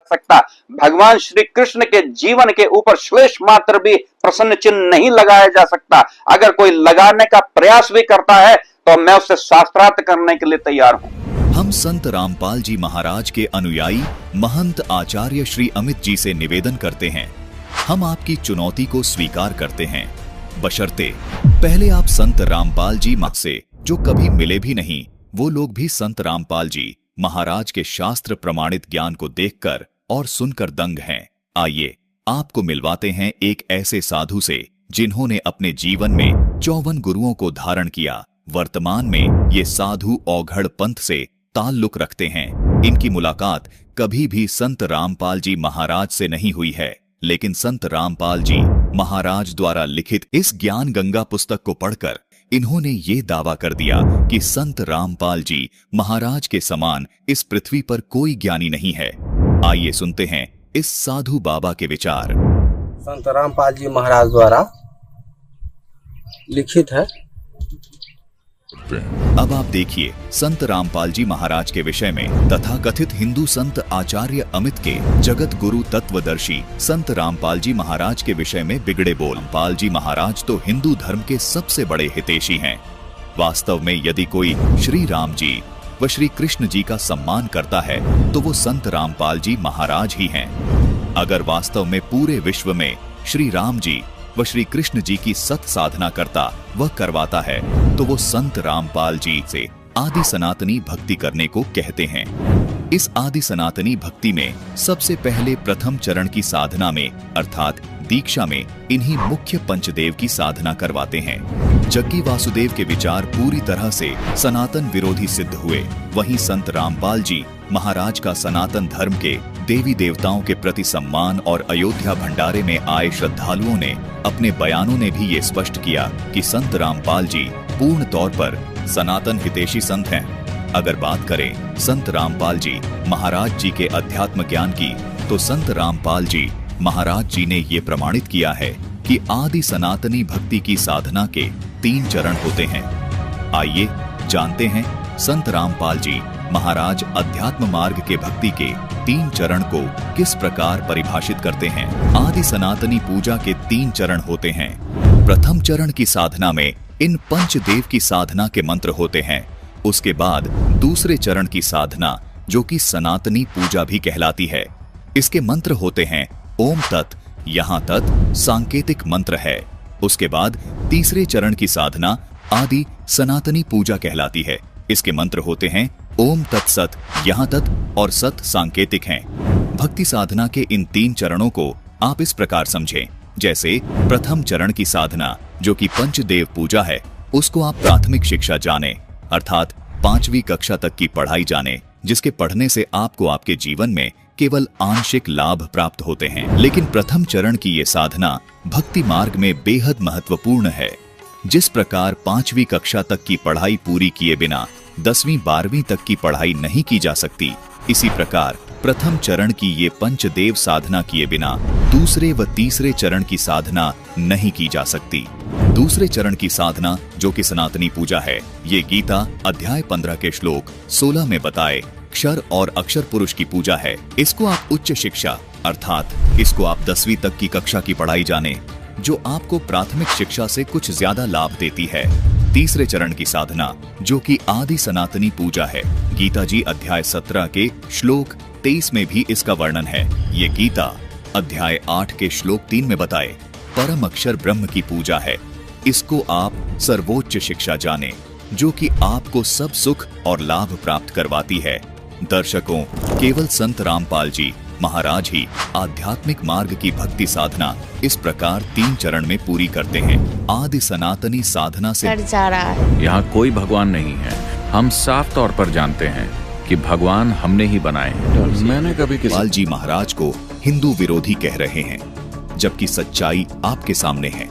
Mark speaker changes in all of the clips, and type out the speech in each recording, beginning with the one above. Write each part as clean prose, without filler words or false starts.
Speaker 1: सकता। भगवान श्री कृष्ण के जीवन के ऊपर श्लेष मात्र भी प्रश्न चिन्ह नहीं लगाया जा सकता। अगर कोई लगाने का प्रयास भी करता है तो मैं उससे शास्त्रार्थ करने के लिए तैयार हूं।
Speaker 2: हम संत रामपाल जी महाराज के अनुयायी महंत आचार्य श्री अमित जी से निवेदन करते हैं, हम आपकी चुनौती को स्वीकार करते हैं, बशर्ते पहले आप संत रामपाल जी से, जो कभी मिले भी नहीं, वो लोग भी संत रामपाल जी महाराज के शास्त्र प्रमाणित ज्ञान को देखकर और सुनकर दंग हैं। आइए आपको मिलवाते हैं एक ऐसे साधु से जिन्होंने अपने जीवन में 54 गुरुओं को धारण किया। वर्तमान में ये साधु औघड़ पंथ से ताल्लुक रखते हैं। इनकी मुलाकात कभी भी संत रामपाल जी महाराज से नहीं हुई है, लेकिन संत रामपाल जी महाराज द्वारा लिखित इस ज्ञान गंगा पुस्तक को पढ़कर इन्होंने ये दावा कर दिया कि संत रामपाल जी महाराज के समान इस पृथ्वी पर कोई ज्ञानी नहीं है। आइए सुनते हैं इस साधु बाबा के विचार।
Speaker 3: संत रामपाल जी महाराज द्वारा लिखित है।
Speaker 2: अब आप देखिए संत रामपाल जी महाराज के विषय में तथा कथित हिंदू संत आचार्य अमित के जगत गुरु तत्वदर्शी संत रामपाल जी महाराज के विषय में बिगड़े बोल। रामपाल जी महाराज तो हिंदू धर्म के सबसे बड़े हितैषी हैं। वास्तव में यदि कोई श्री राम जी व श्री कृष्ण जी का सम्मान करता है तो वो संत रामपाल जी महाराज ही हैं। अगर वास्तव में पूरे विश्व में श्री राम जी व श्री कृष्ण जी की सत साधना करता व करवाता है तो वो संत रामपाल जी से आदि सनातनी भक्ति करने को कहते हैं। इस आदि सनातनी भक्ति में सबसे पहले प्रथम चरण की साधना में अर्थात दीक्षा में इन्हीं मुख्य पंचदेव की साधना करवाते हैं। जग्गी वासुदेव के विचार पूरी तरह से सनातन विरोधी सिद्ध हुए। वहीं संत रामपाल जी महाराज का सनातन धर्म के देवी देवताओं के प्रति सम्मान और अयोध्या भंडारे में आए श्रद्धालुओं ने अपने बयानों ने भी ये स्पष्ट किया कि संत रामपाल जी पूर्ण तौर पर सनातन हितैषी संत हैं। अगर बात करें संत रामपाल जी महाराज जी के अध्यात्म ज्ञान की तो संत रामपाल जी महाराज जी ने ये प्रमाणित किया है कि आदि सनातनी भक्ति की साधना के 3 चरण होते हैं। आइए जानते हैं संत रामपाल जी महाराज अध्यात्म मार्ग के भक्ति के 3 चरण को किस प्रकार परिभाषित करते हैं। आदि सनातनी पूजा के 3 चरण होते हैं। प्रथम चरण की साधना में इन पंचदेव की साधना के मंत्र होते हैं। उसके बाद दूसरे चरण की साधना जो कि सनातनी पूजा भी कहलाती है, इसके मंत्र होते हैं ओम तत्, यहाँ तत् सांकेतिक मंत्र है। उसके बाद तीसरे चरण की साधना आदि सनातनी पूजा कहलाती है। इसके मंत्र होते हैं ओम तत्सत, यहाँ तत् और सत सांकेतिक हैं। भक्ति साधना के इन 3 चरणों को आप इस प्रकार समझें, जैसे प्रथम चरण की साधना जो कि पंचदेव पूजा है, उसको आप प्राथमिक शिक्षा जाने अर्थात 5वीं कक्षा तक की पढ़ाई जाने, जिसके पढ़ने से आपको आपके जीवन में केवल आंशिक लाभ प्राप्त होते हैं। लेकिन प्रथम चरण की ये साधना भक्ति मार्ग में बेहद महत्वपूर्ण है। जिस प्रकार 5वीं कक्षा तक की पढ़ाई पूरी किए बिना 10वीं 12वीं तक की पढ़ाई नहीं की जा सकती, इसी प्रकार प्रथम चरण की ये पंचदेव साधना किए बिना दूसरे व तीसरे चरण की साधना नहीं की जा सकती। दूसरे चरण की साधना जो कि सनातनी पूजा है, ये गीता अध्याय 15 के श्लोक 16 में बताए क्षर और अक्षर पुरुष की पूजा है। इसको आप उच्च शिक्षा अर्थात इसको आप 10वीं तक की कक्षा की पढ़ाई जाने, जो आपको प्राथमिक शिक्षा से कुछ ज्यादा लाभ देती है। तीसरे चरण की साधना जो कि आदि सनातनी पूजा है, गीता जी अध्याय 17 के श्लोक 23 में भी इसका वर्णन है। ये गीता अध्याय 8 के श्लोक 3 में बताए परम अक्षर ब्रह्म की पूजा है। इसको आप सर्वोच्च शिक्षा जाने, जो कि आपको सब सुख और लाभ प्राप्त करवाती है। दर्शकों, केवल संत रामपाल जी महाराज ही आध्यात्मिक मार्ग की भक्ति साधना इस प्रकार 3 चरण में पूरी करते हैं। आदि सनातनी साधना से
Speaker 4: यहाँ कोई भगवान नहीं है। हम साफ तौर पर जानते हैं कि भगवान हमने ही बनाए हैं। मैंने कभी
Speaker 2: रामपाल जी महाराज को हिंदू विरोधी कह रहे हैं, जबकि सच्चाई आपके सामने है।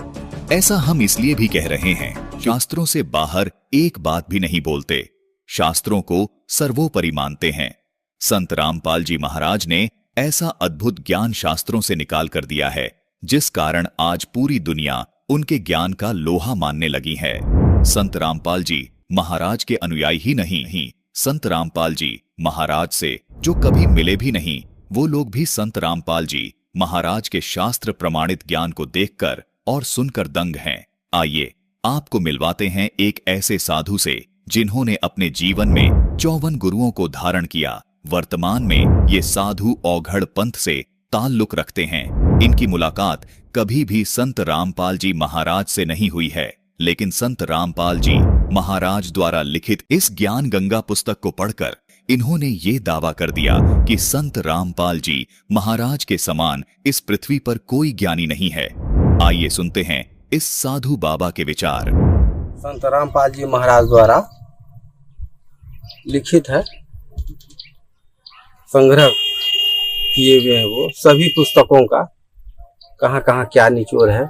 Speaker 2: ऐसा हम इसलिए भी कह रहे हैं, शास्त्रों से बाहर एक बात भी नहीं बोलते, शास्त्रों को सर्वोपरि मानते हैं। संत रामपाल जी महाराज ने ऐसा अद्भुत ज्ञान शास्त्रों से निकाल कर दिया है, जिस कारण आज पूरी दुनिया उनके ज्ञान का लोहा मानने लगी है। संत रामपाल जी महाराज के अनुयायी ही नहीं, संत रामपाल जी महाराज से जो कभी मिले भी नहीं, वो लोग भी संत रामपाल जी महाराज के शास्त्र प्रमाणित ज्ञान को देखकर और सुनकर दंग हैं। आइए आपको मिलवाते हैं एक ऐसे साधु से जिन्होंने अपने जीवन में 54 गुरुओं को धारण किया। वर्तमान में ये साधु औघड़ पंथ से ताल्लुक रखते हैं। इनकी मुलाकात कभी भी संत रामपाल जी महाराज से नहीं हुई है, लेकिन संत रामपाल जी महाराज द्वारा लिखित इस ज्ञान गंगा पुस्तक को पढ़कर इन्होंने ये दावा कर दिया कि संत रामपाल जी महाराज के समान इस पृथ्वी पर कोई ज्ञानी नहीं है। आइए सुनते हैं इस साधु बाबा के विचार।
Speaker 3: संत रामपाल जी महाराज द्वारा लिखित है, संग्रह किए हुए हैं वो सभी पुस्तकों का, कहाँ कहाँ क्या निचोड़ है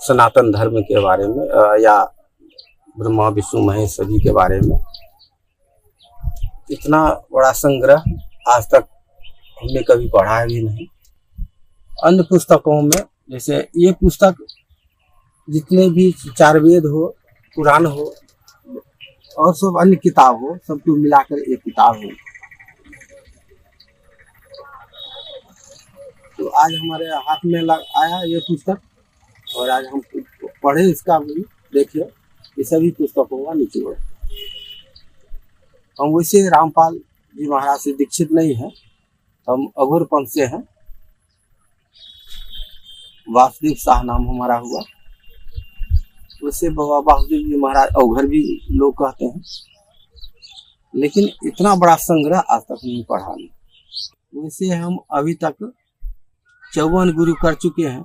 Speaker 3: सनातन धर्म के बारे में या ब्रह्मा विष्णु महेश सभी के बारे में। इतना बड़ा संग्रह आज तक हमने कभी पढ़ा भी नहीं। अन्य पुस्तकों में जैसे ये पुस्तक जितने भी चार वेद हो, पुराण हो और सब अन्य किताब हो, सबको मिलाकर एक किताब हो। तो आज हमारे हाथ में आया ये पुस्तक और आज हम पढ़े इसका भी देखिए, ये सभी पुस्तकों का निचोड़। हम वैसे रामपाल जी महाराज से दीक्षित नहीं है, हम अघोर पंथ से हैं। वासुदेव शाह नाम हमारा हुआ। वैसे बाबा वासुदेव जी महाराज अवघर भी लोग कहते हैं, लेकिन इतना बड़ा संग्रह आज तक नहीं पढ़ा नहीं। वैसे हम अभी तक 54 गुरु कर चुके हैं।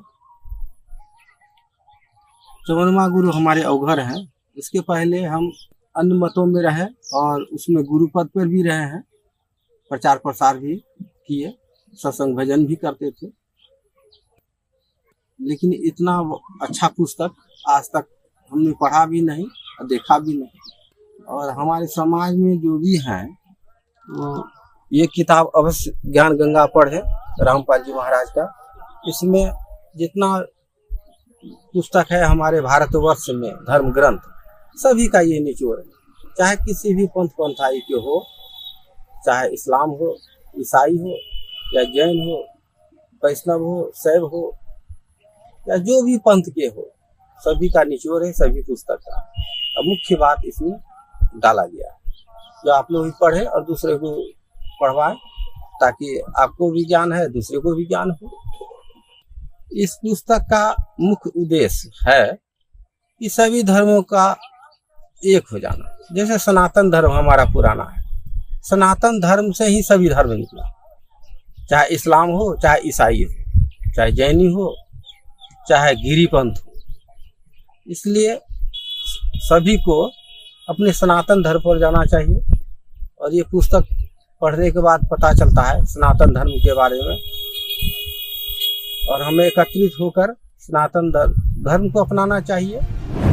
Speaker 3: 54वां गुरु हमारे अवघर हैं। इसके पहले हम अन्य मतों में रहे और उसमें गुरु पद पर भी रहे हैं, प्रचार प्रसार भी किए, सत्संग भजन भी करते थे। लेकिन इतना अच्छा पुस्तक आज तक हमने पढ़ा भी नहीं और देखा भी नहीं। और हमारे समाज में जो भी हैं वो ये किताब अवश्य ज्ञान गंगा पढ़े, रामपाल जी महाराज का। इसमें जितना पुस्तक है हमारे भारतवर्ष में धर्म ग्रंथ सभी का ये निचोड़ है। चाहे किसी भी पंथाई के हो, चाहे इस्लाम हो, ईसाई हो या जैन हो, वैष्णव हो, शैव हो या जो भी पंथ के हो, सभी का निचोड़ है सभी पुस्तक का। अब मुख्य बात इसमें डाला गया है जो आप लोग भी पढ़े और दूसरे को पढ़वाएं, ताकि आपको भी ज्ञान है, दूसरे को भी ज्ञान हो। इस पुस्तक का मुख्य उद्देश्य है कि सभी धर्मों का एक हो जाना। जैसे सनातन धर्म हमारा पुराना है, सनातन धर्म से ही सभी धर्म निकला, चाहे इस्लाम हो, चाहे ईसाई हो, चाहे जैनी हो, चाहे गिरिपंथ हो। इसलिए सभी को अपने सनातन धर्म पर जाना चाहिए। और ये पुस्तक पढ़ने के बाद पता चलता है सनातन धर्म के बारे में, और हमें एकत्रित होकर सनातन धर्म को अपनाना चाहिए।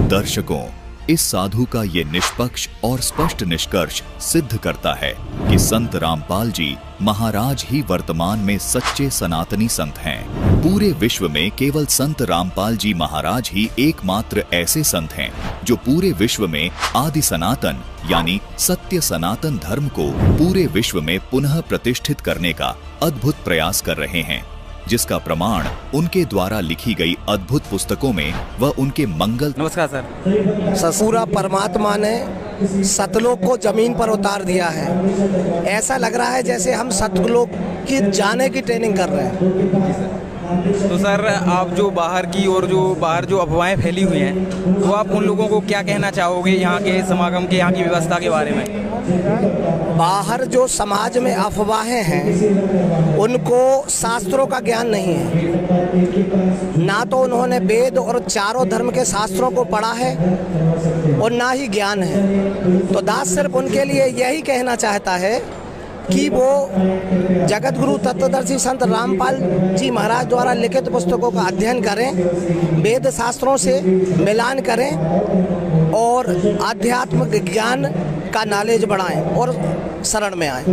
Speaker 2: दर्शकों, इस साधु का ये निष्पक्ष और स्पष्ट निष्कर्ष सिद्ध करता है कि संत रामपाल जी महाराज ही वर्तमान में सच्चे सनातनी संत हैं। पूरे विश्व में केवल संत रामपाल जी महाराज ही एकमात्र ऐसे संत हैं जो पूरे विश्व में आदि सनातन यानी सत्य सनातन धर्म को पूरे विश्व में पुनः प्रतिष्ठित करने का अद्भुत प्रयास कर रहे हैं, जिसका प्रमाण उनके द्वारा लिखी गई अद्भुत पुस्तकों में व उनके मंगल।
Speaker 5: नमस्कार सर।
Speaker 6: पूरा परमात्मा ने सतलोक को जमीन पर उतार दिया है। ऐसा लग रहा है जैसे हम सतलोक की जाने की ट्रेनिंग कर रहे हैं।
Speaker 5: तो सर, आप जो बाहर की और जो बाहर जो अफवाहें फैली हुई हैं, तो आप उन लोगों को क्या कहना चाहोगे यहाँ के समागम के, यहाँ की व्यवस्था के बारे में?
Speaker 6: बाहर जो समाज में अफवाहें हैं उनको शास्त्रों का ज्ञान नहीं है। ना तो उन्होंने वेद और चारों धर्म के शास्त्रों को पढ़ा है और ना ही ज्ञान है। तो दास सिर्फ उनके लिए यही कहना चाहता है कि वो जगत गुरु तत्वदर्शी संत रामपाल जी महाराज द्वारा लिखित पुस्तकों का अध्ययन करें, वेद शास्त्रों से मिलान करें और आध्यात्मिक ज्ञान का नॉलेज बढ़ाएं और शरण में आएं।